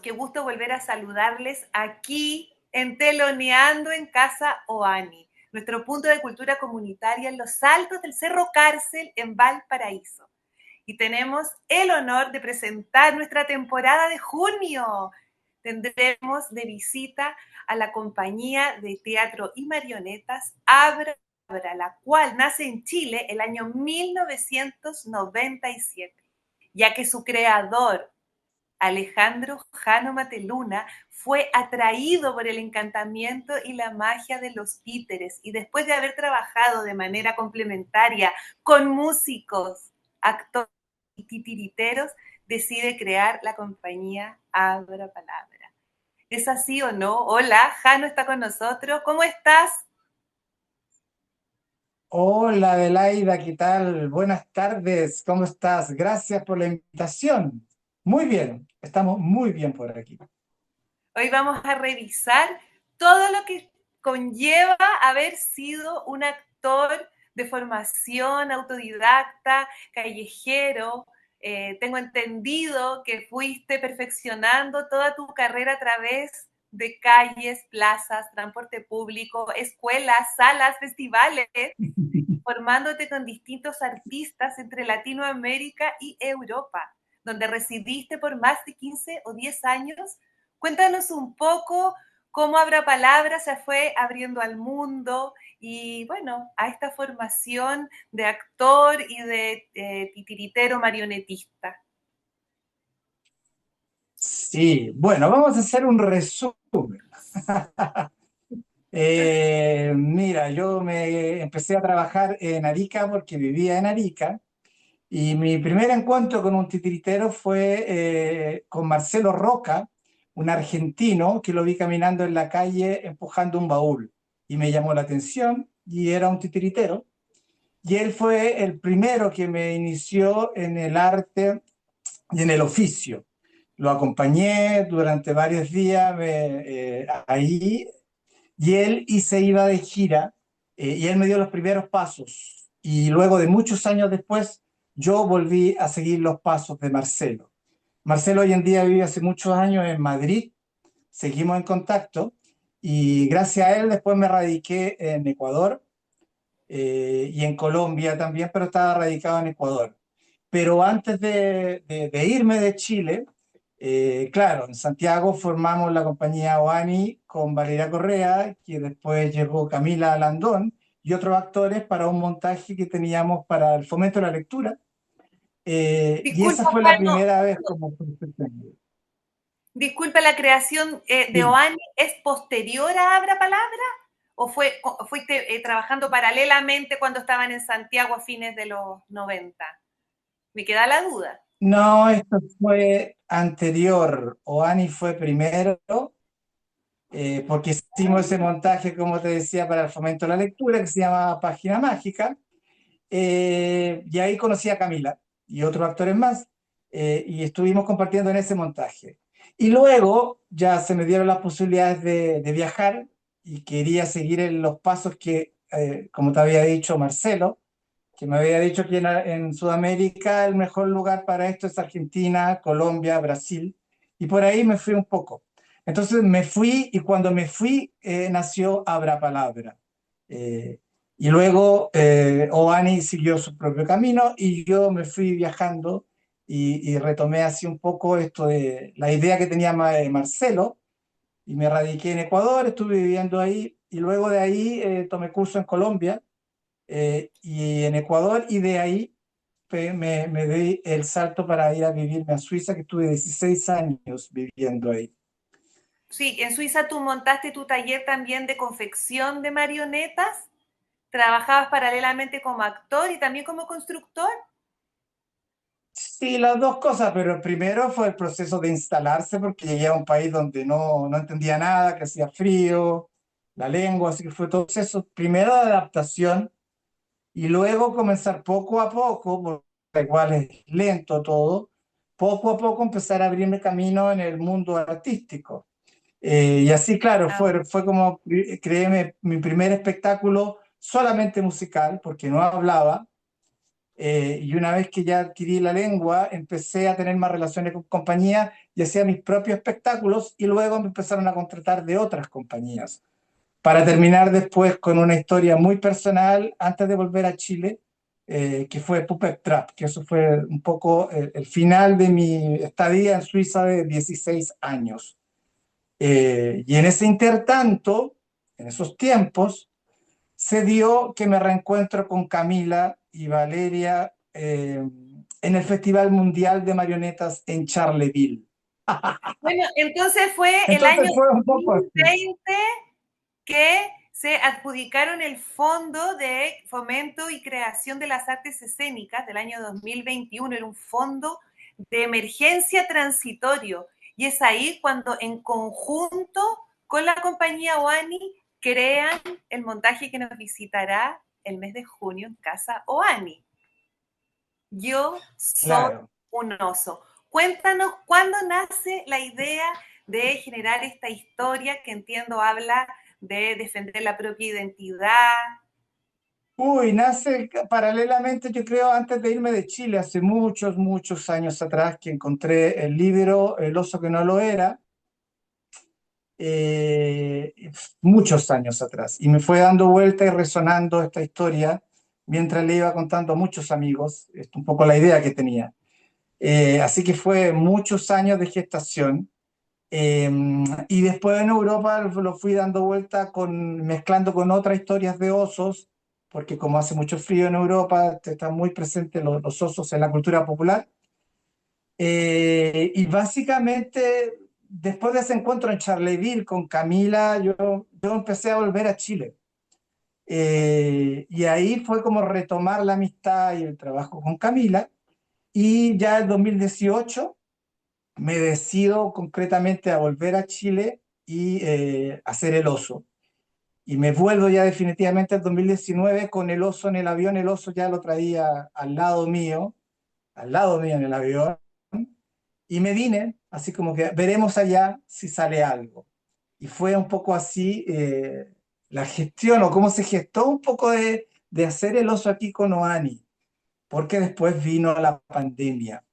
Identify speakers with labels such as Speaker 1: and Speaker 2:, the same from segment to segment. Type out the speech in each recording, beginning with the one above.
Speaker 1: qué gusto volver a saludarles aquí en Teloneando en Casa Oani, nuestro punto de cultura comunitaria en los altos del Cerro Cárcel en Valparaíso. Y tenemos el honor de presentar nuestra temporada de junio. Tendremos de visita a la compañía de teatro y marionetas Abra, la cual nace en Chile el año 1997, ya que su creador, Alejandro Jano Mateluna, fue atraído por el encantamiento y la magia de los títeres, y después de haber trabajado de manera complementaria con músicos, actores y titiriteros, decide crear la compañía Abra Palabra. ¿Es así o no? Hola, Jano está con nosotros. ¿Cómo estás?
Speaker 2: Hola Adelaida, ¿qué tal? Buenas tardes, ¿cómo estás? Gracias por la invitación. Muy bien, estamos muy bien por aquí.
Speaker 1: Hoy vamos a revisar todo lo que conlleva haber sido un actor de formación autodidacta, callejero. Tengo entendido que fuiste perfeccionando toda tu carrera a través de calles, plazas, transporte público, escuelas, salas, festivales, formándote con distintos artistas entre Latinoamérica y Europa, donde residiste por más de 15 o 10 años. Cuéntanos un poco cómo Abra Palabra se fue abriendo al mundo y, bueno, a esta formación de actor y de titiritero marionetista.
Speaker 2: Sí, bueno, vamos a hacer un resumen. Mira, yo me empecé a trabajar en Arica porque vivía en Arica y mi primer encuentro con un titiritero fue con Marcelo Roca, un argentino que lo vi caminando en la calle empujando un baúl y me llamó la atención y era un titiritero. Y él fue el primero que me inició en el arte y en el oficio. Lo acompañé durante varios días ahí y él y se iba de gira y él me dio los primeros pasos. Y luego de muchos años después, yo volví a seguir los pasos de Marcelo. Marcelo hoy en día vive hace muchos años en Madrid, seguimos en contacto y gracias a él después me radiqué en Ecuador y en Colombia también, pero estaba radicado en Ecuador. Pero antes de irme de Chile, claro, en Santiago formamos la compañía Oani con Valeria Correa, que después llegó Camila Landón y otros actores para un montaje que teníamos para el fomento de la lectura. Y esa
Speaker 1: Disculpa,
Speaker 2: fue la
Speaker 1: Jano,
Speaker 2: primera vez como profesional.
Speaker 1: disculpa, ¿la creación de
Speaker 2: Sí.
Speaker 1: Oani es posterior a Abra Palabra? ¿O fuiste trabajando paralelamente cuando estaban en Santiago a fines de los 90? Me queda la duda.
Speaker 2: No, esto fue anterior. Oani fue primero porque hicimos ese montaje, como te decía, para el fomento de la lectura, que se llama Página Mágica, y ahí conocí a Camila y otros actores más, y estuvimos compartiendo en ese montaje. Y luego ya se me dieron las posibilidades de viajar y quería seguir en los pasos que, como te había dicho Marcelo, que me había dicho que en Sudamérica el mejor lugar para esto es Argentina, Colombia, Brasil, y por ahí me fui un poco. Entonces me fui y cuando me fui nació Abra Palabra. Eh, y luego Oani siguió su propio camino y yo me fui viajando y retomé así un poco esto de la idea que tenía Marcelo y me radiqué en Ecuador, estuve viviendo ahí y luego de ahí tomé curso en Colombia y en Ecuador, y de ahí me di el salto para ir a vivirme a Suiza, que estuve 16 años viviendo ahí.
Speaker 1: Sí, en Suiza tú montaste tu taller también de confección de marionetas. ¿Trabajabas paralelamente como actor y también como constructor?
Speaker 2: Sí, las dos cosas, pero el primero fue el proceso de instalarse, porque llegué a un país donde no entendía nada, que hacía frío, la lengua, así que fue todo eso, primero de adaptación, y luego comenzar poco a poco, porque igual es lento todo, poco a poco empezar a abrirme camino en el mundo artístico. Y así, claro,
Speaker 1: Ah,
Speaker 2: fue como creé mi primer espectáculo solamente musical, porque no hablaba. y una vez que ya adquirí la lengua, empecé a tener más relaciones con compañías y hacía mis propios espectáculos y luego me empezaron a contratar de otras compañías. Para terminar después con una historia muy personal antes de volver a Chile, que fue Puppet Trap, que eso fue un poco el final de mi estadía en Suiza de 16 años. Y en ese intertanto, en esos tiempos, se dio que me reencuentro con Camila y Valeria en el Festival Mundial de Marionetas en Charleville.
Speaker 1: Bueno, entonces fue el
Speaker 2: Entonces
Speaker 1: año
Speaker 2: fue un poco así.
Speaker 1: 2020 que se adjudicaron el Fondo de Fomento y Creación de las Artes Escénicas del año 2021. Era un fondo de emergencia transitorio. Y es ahí cuando en conjunto con la compañía OANI crean el montaje que nos visitará el mes de junio en Casa OANI. Yo soy
Speaker 2: Claro.
Speaker 1: un oso. Cuéntanos cuándo nace la idea de generar esta historia que entiendo habla de defender la propia identidad.
Speaker 2: Uy, nace paralelamente, yo creo, antes de irme de Chile, hace muchos, muchos años atrás, que encontré el libro El oso que no lo era, eh, muchos años atrás, y me fue dando vuelta y resonando esta historia mientras le iba contando a muchos amigos, es un poco la idea que tenía. Así que fue muchos años de gestación. Eh, y después en Europa lo fui dando vuelta mezclando con otras historias de osos, porque como hace mucho frío en Europa, están muy presentes los osos en la cultura popular. Y básicamente, después de ese encuentro en Charleville con Camila, yo empecé a volver a Chile. Y ahí fue como retomar la amistad y el trabajo con Camila. Y ya en 2018 me decido concretamente a volver a Chile y hacer el oso. Y me vuelvo ya definitivamente en 2019 con el oso en el avión. El oso ya lo traía al lado mío en el avión. Y me vine, así como que veremos allá si sale algo. Y fue un poco así la gestión o cómo se gestó un poco de hacer el oso aquí con Oani, porque después vino la pandemia.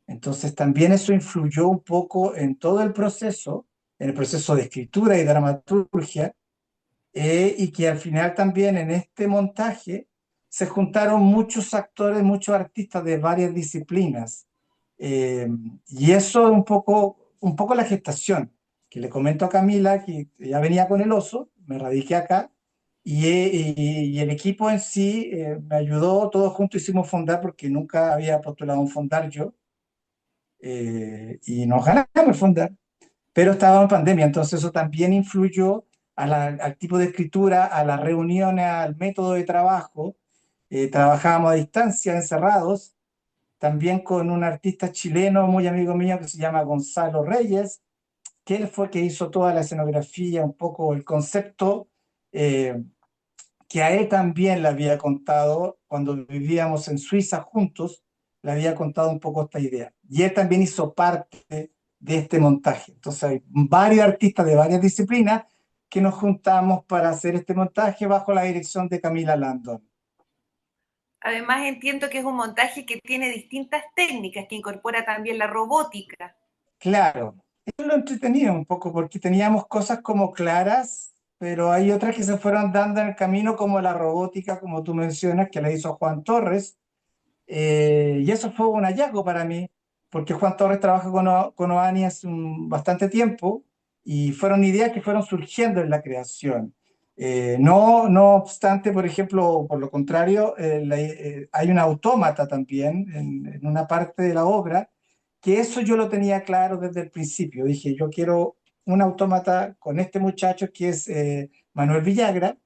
Speaker 2: Entonces también eso influyó un poco en todo el proceso, en el proceso de escritura y dramaturgia, y que al final también en este montaje se juntaron muchos actores, muchos artistas de varias disciplinas. Eh, y eso es un poco la gestación, que le comento a Camila que ya venía con el oso, me radiqué acá, y el equipo en sí me ayudó, todos juntos hicimos fondar porque nunca había postulado un fondar yo, y nos ganamos el fondar, pero estaba en pandemia, entonces eso también influyó al tipo de escritura, a las reuniones, al método de trabajo. Trabajábamos a distancia, encerrados, también con un artista chileno muy amigo mío que se llama Gonzalo Reyes, que él fue que hizo toda la escenografía, un poco el concepto, eh, que a él también le había contado cuando vivíamos en Suiza juntos, le había contado un poco esta idea. Y él también hizo parte de este montaje. Entonces hay varios artistas de varias disciplinas que nos juntamos para hacer este montaje bajo la dirección de Camila Landon.
Speaker 1: Además entiendo que es un montaje que tiene distintas técnicas, que incorpora también la robótica.
Speaker 2: Claro, eso lo entretenido un poco porque teníamos cosas como claras, pero hay otras que se fueron dando en el camino, como la robótica, como tú mencionas, que la hizo Juan Torres. Y eso fue un hallazgo para mí, porque Juan Torres trabaja con Oani hace bastante tiempo y fueron ideas que fueron surgiendo en la creación. No obstante, por ejemplo, por lo contrario, hay un autómata también en una parte de la obra, que eso yo lo tenía claro desde el principio. Dije, yo quiero un autómata con este muchacho que es Manuel Villagra.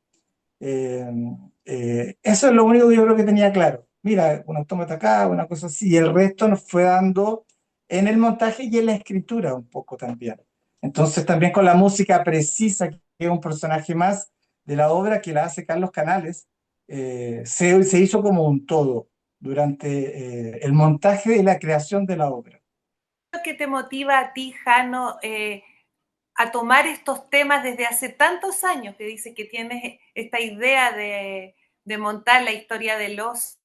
Speaker 2: eh, Eso es lo único que yo creo que tenía claro. Mira, un autómata acá, una cosa así, y el resto nos fue dando en el montaje y en la escritura un poco también. Entonces también con la música precisa, que es un personaje más de la obra que la hace Carlos Canales, se hizo como un todo durante el montaje y la creación de la obra.
Speaker 1: ¿Qué te motiva a ti, Jano, a tomar estos temas desde hace tantos años, que dice que tienes esta idea de montar la historia de los?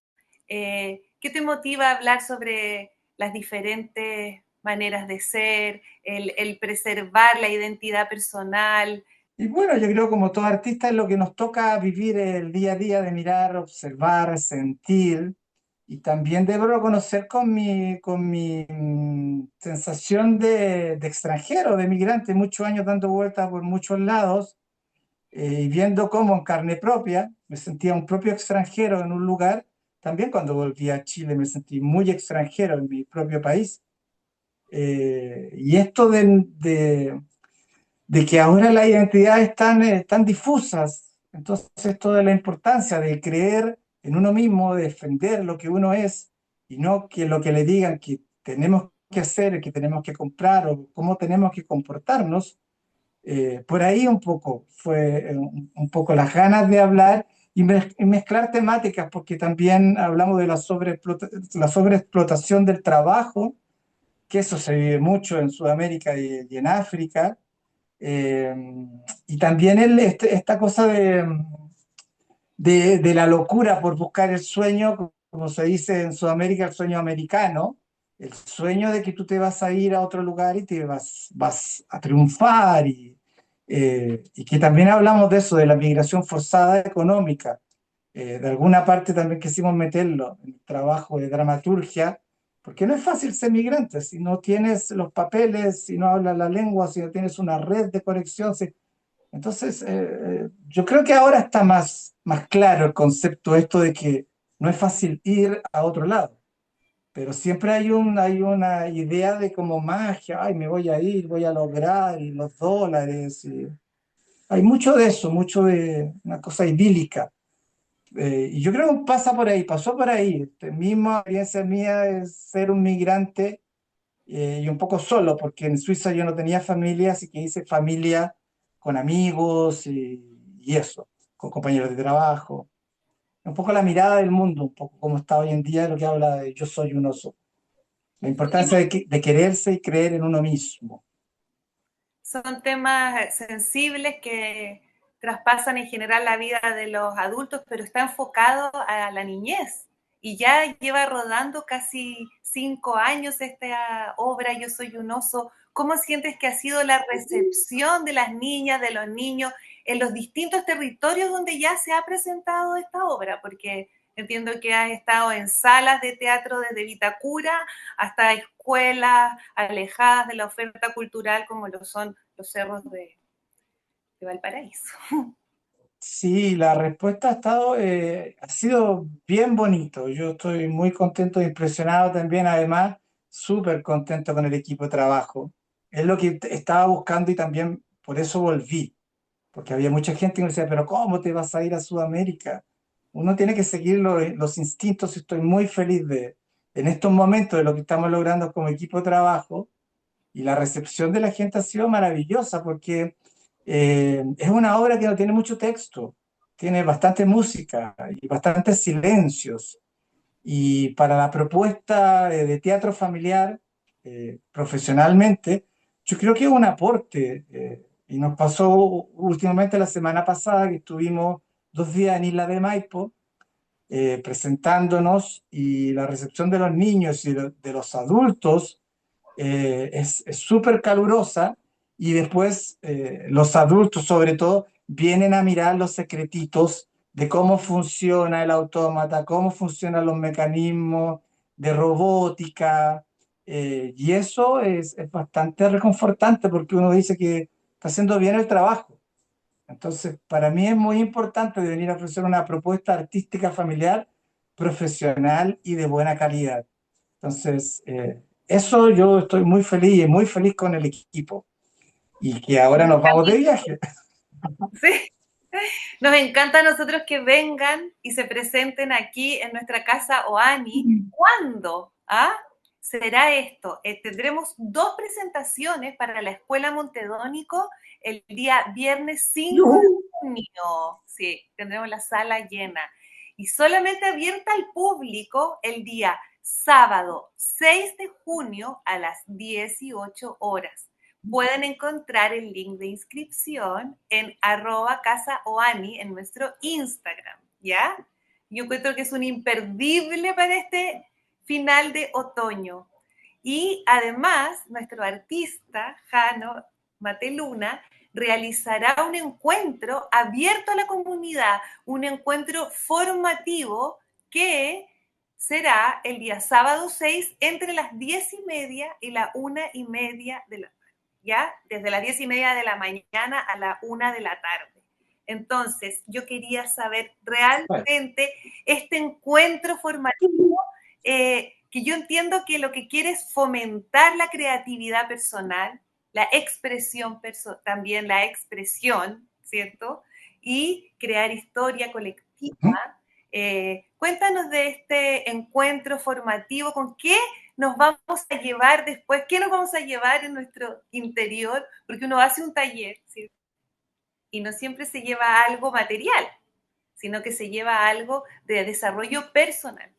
Speaker 1: ¿Qué te motiva a hablar sobre las diferentes maneras de ser, el preservar la identidad personal?
Speaker 2: Y bueno, yo creo como todo artista es lo que nos toca vivir el día a día de mirar, observar, sentir. Y también debo reconocer con mi sensación de extranjero, de migrante, muchos años dando vueltas por muchos lados y viendo cómo en carne propia me sentía un propio extranjero en un lugar. También cuando volví a Chile me sentí muy extranjero en mi propio país. Y esto de que ahora las identidades están difusas. Entonces, esto de la importancia de creer en uno mismo, de defender lo que uno es y no que lo que le digan que tenemos que hacer, que tenemos que comprar o cómo tenemos que comportarnos, por ahí un poco fue un poco las ganas de hablar y mezclar temáticas, porque también hablamos de la sobreexplotación del trabajo, que eso se vive mucho en Sudamérica y en África, eh, y también esta cosa de la locura por buscar el sueño, como se dice en Sudamérica, el sueño americano, el sueño de que tú te vas a ir a otro lugar y vas a triunfar, y que también hablamos de eso, de la migración forzada económica. De alguna parte también quisimos meterlo en el trabajo de dramaturgia, porque no es fácil ser migrante si no tienes los papeles, si no hablas la lengua, si no tienes una red de conexión. Entonces, yo creo que ahora está más claro el concepto esto de que no es fácil ir a otro lado, pero siempre hay una idea de como magia, ay, me voy a ir, voy a lograr, y los dólares, y hay mucho de eso, mucho de una cosa idílica. Y yo creo que pasa por ahí, pasó por ahí. Misma experiencia mía es ser un migrante y un poco solo, porque en Suiza yo no tenía familia, así que hice familia con amigos y eso, con compañeros de trabajo. Un poco la mirada del mundo, un poco como está hoy en día, lo que habla de yo soy un oso. La importancia de quererse y creer en uno mismo.
Speaker 1: Son temas sensibles que traspasan en general la vida de los adultos, pero está enfocado a la niñez. Y ya lleva rodando casi 5 años esta obra, Yo soy un oso. ¿Cómo sientes que ha sido la recepción de las niñas, de los niños, en los distintos territorios donde ya se ha presentado esta obra? Porque entiendo que has estado en salas de teatro desde Vitacura hasta escuelas alejadas de la oferta cultural como lo son los cerros de Valparaíso.
Speaker 2: Sí, la respuesta ha sido bien bonito. Yo estoy muy contento e impresionado también, además, súper contento con el equipo de trabajo. Es lo que estaba buscando y también por eso volví, porque había mucha gente que me decía, pero ¿cómo te vas a ir a Sudamérica? Uno tiene que seguir los instintos y estoy muy feliz en estos momentos de lo que estamos logrando como equipo de trabajo, y la recepción de la gente ha sido maravillosa porque es una obra que no tiene mucho texto, tiene bastante música y bastantes silencios. Y para la propuesta de teatro familiar, profesionalmente, yo creo que es un aporte. Y nos pasó últimamente la semana pasada que estuvimos 2 días en Isla de Maipo presentándonos, y la recepción de los niños y de los adultos es súper calurosa, y después los adultos sobre todo vienen a mirar los secretitos de cómo funciona el autómata, cómo funcionan los mecanismos de robótica, y eso es bastante reconfortante porque uno dice que está haciendo bien el trabajo. Entonces, para mí es muy importante de venir a ofrecer una propuesta artística familiar, profesional y de buena calidad. Entonces, eso yo estoy muy feliz con el equipo y que ahora nos vamos de viaje.
Speaker 1: Sí, nos encanta a nosotros que vengan y se presenten aquí en nuestra casa Oani. ¿Cuándo? ¿Ah? Será esto. Tendremos 2 presentaciones para la Escuela Montedónico el día viernes 5 de
Speaker 2: ¡Yujú!
Speaker 1: junio. Sí, tendremos la sala llena. Y solamente abierta al público el día sábado 6 de junio a las 18 horas. Pueden encontrar el link de inscripción en @casaoani en nuestro Instagram, ¿ya? Yo encuentro que es un imperdible para este final de otoño. Y además, nuestro artista, Jano Mateluna, realizará un encuentro abierto a la comunidad, un encuentro formativo que será el día sábado 6 entre las 10:30 y la 1:30 de la tarde, ¿ya? Desde las 10:30 de la mañana a la 1 de la tarde. Entonces, yo quería saber
Speaker 2: Bueno,
Speaker 1: realmente este encuentro formativo, que yo entiendo que lo que quiere es fomentar la creatividad personal, la expresión, también la expresión, ¿cierto? Y crear historia colectiva.
Speaker 2: ujú.
Speaker 1: Cuéntanos de este encuentro formativo, con qué nos vamos a llevar después, qué nos vamos a llevar en nuestro interior, porque uno hace un taller, ¿cierto? Y no siempre se lleva algo material, sino que se lleva algo de desarrollo personal.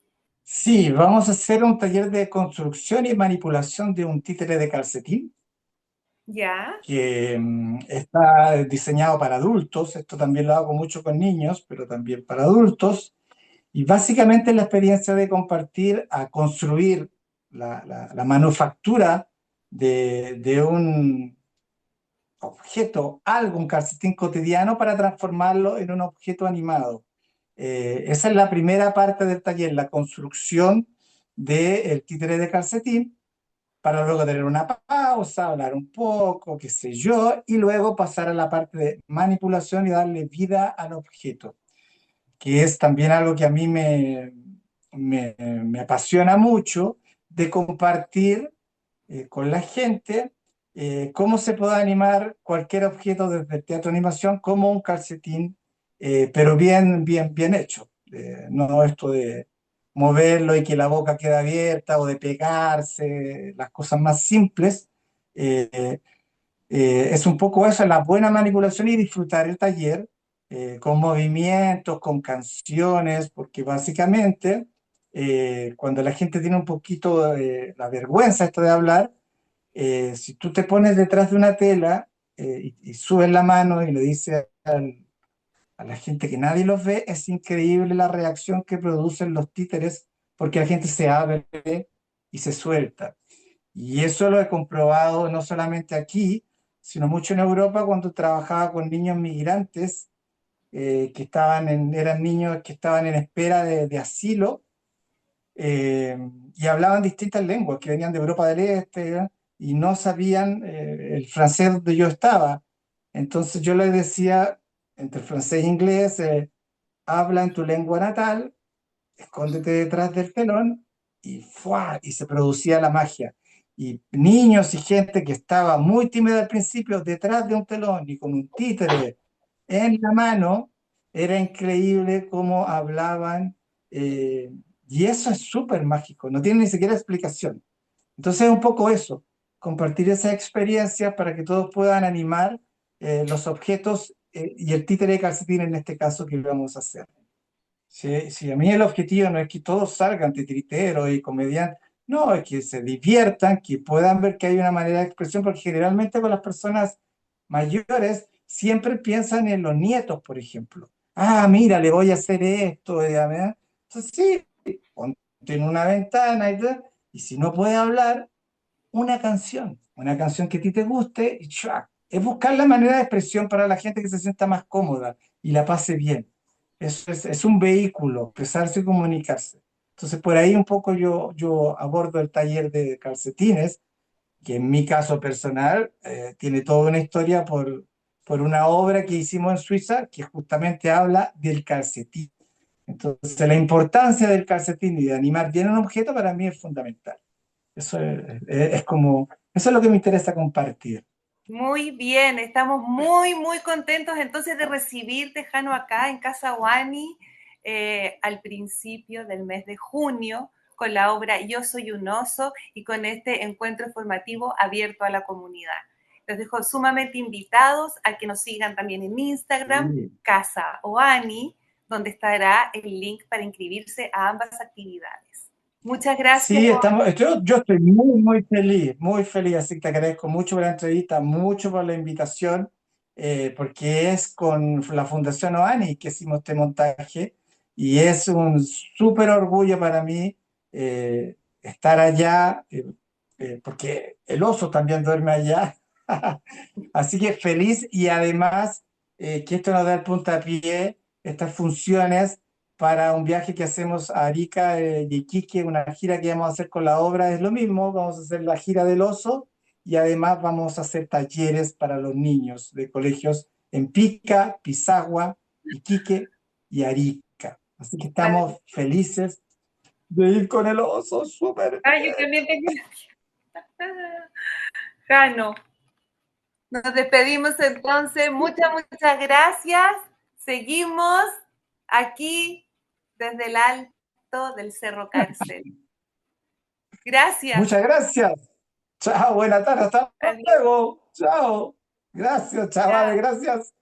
Speaker 2: Sí, vamos a hacer un taller de construcción y manipulación de un títere de calcetín
Speaker 1: ¿Ya?
Speaker 2: que está diseñado para adultos. Esto también lo hago mucho con niños, pero también para adultos. Y básicamente es la experiencia de compartir a construir la manufactura de un objeto, algo, un calcetín cotidiano para transformarlo en un objeto animado. Esa es la primera parte del taller, la construcción del títere de calcetín, para luego tener una pausa, hablar un poco, qué sé yo, y luego pasar a la parte de manipulación y darle vida al objeto, que es también algo que a mí me apasiona mucho de compartir con la gente cómo se puede animar cualquier objeto desde el teatro de animación como un calcetín, pero bien hecho. No esto de moverlo y que la boca queda abierta o de pegarse, las cosas más simples. Eh, es un poco eso, la buena manipulación y disfrutar el taller con movimientos, con canciones, porque básicamente cuando la gente tiene un poquito la vergüenza esto de hablar, si tú te pones detrás de una tela y subes la mano y le dices a la gente que nadie los ve, es increíble la reacción que producen los títeres porque la gente se abre y se suelta. Y eso lo he comprobado no solamente aquí, sino mucho en Europa cuando trabajaba con niños migrantes eran niños que estaban en espera de asilo eh, y hablaban distintas lenguas, que venían de Europa del Este, ¿ya? Y no sabían el francés donde yo estaba. Entonces yo les decía, entre francés e inglés, habla en tu lengua natal, escóndete detrás del telón y ¡fua! Y se producía la magia. Y niños y gente que estaba muy tímida al principio detrás de un telón y con un títere en la mano, era increíble cómo hablaban. Y eso es súper mágico, no tiene ni siquiera explicación. Entonces es un poco eso, compartir esas experiencias para que todos puedan animar los objetos y el títere de calcetín en este caso que vamos a hacer. Sí, sí, a mí el objetivo no es que todos salgan titiriteros y comediantes, no, es que se diviertan, que puedan ver que hay una manera de expresión, porque generalmente con las personas mayores siempre piensan en los nietos, por ejemplo. Ah, mira, le voy a hacer esto, ¿verdad? Entonces sí, ponte en una ventana y si no puede hablar, una canción que a ti te guste, y ¡chua! Es buscar la manera de expresión para la gente que se sienta más cómoda y la pase bien. Es un vehículo, expresarse y comunicarse. Entonces, por ahí un poco yo abordo el taller de calcetines, que en mi caso personal tiene toda una historia por una obra que hicimos en Suiza que justamente habla del calcetín. Entonces, la importancia del calcetín y de animar bien un objeto para mí es fundamental. Eso es como, eso es lo que me interesa compartir.
Speaker 1: Muy bien, estamos muy, muy contentos entonces de recibirte, Jano, acá en Casa Wani al principio del mes de junio con la obra Yo soy un oso y con este encuentro formativo abierto a la comunidad. Los dejo sumamente invitados a que nos sigan también en Instagram,
Speaker 2: Sí.
Speaker 1: Casa Oani, donde estará el link para inscribirse a ambas actividades. Muchas gracias.
Speaker 2: Sí, yo estoy muy feliz, así que te agradezco mucho por la entrevista, mucho por la invitación, porque es con la Fundación OANI que hicimos este montaje y es un súper orgullo para mí estar allá, porque el oso también duerme allá. Así que feliz y además que esto nos da el puntapié, estas funciones para un viaje que hacemos a Arica y Iquique, una gira que vamos a hacer con la obra, es lo mismo, vamos a hacer la gira del oso y además vamos a hacer talleres para los niños de colegios en Pica, Pisagua, Iquique y Arica. Así que estamos felices de ir con el oso, súper
Speaker 1: Ay, yo
Speaker 2: bien.
Speaker 1: también tengo. Jano. Nos despedimos entonces. Muchas gracias. Seguimos aquí desde el alto del Cerro Cárcel. Gracias.
Speaker 2: Muchas gracias. Chao, buena tarde, hasta
Speaker 1: Adiós.
Speaker 2: luego. Chao. Gracias, chavales,
Speaker 1: Chao.
Speaker 2: gracias.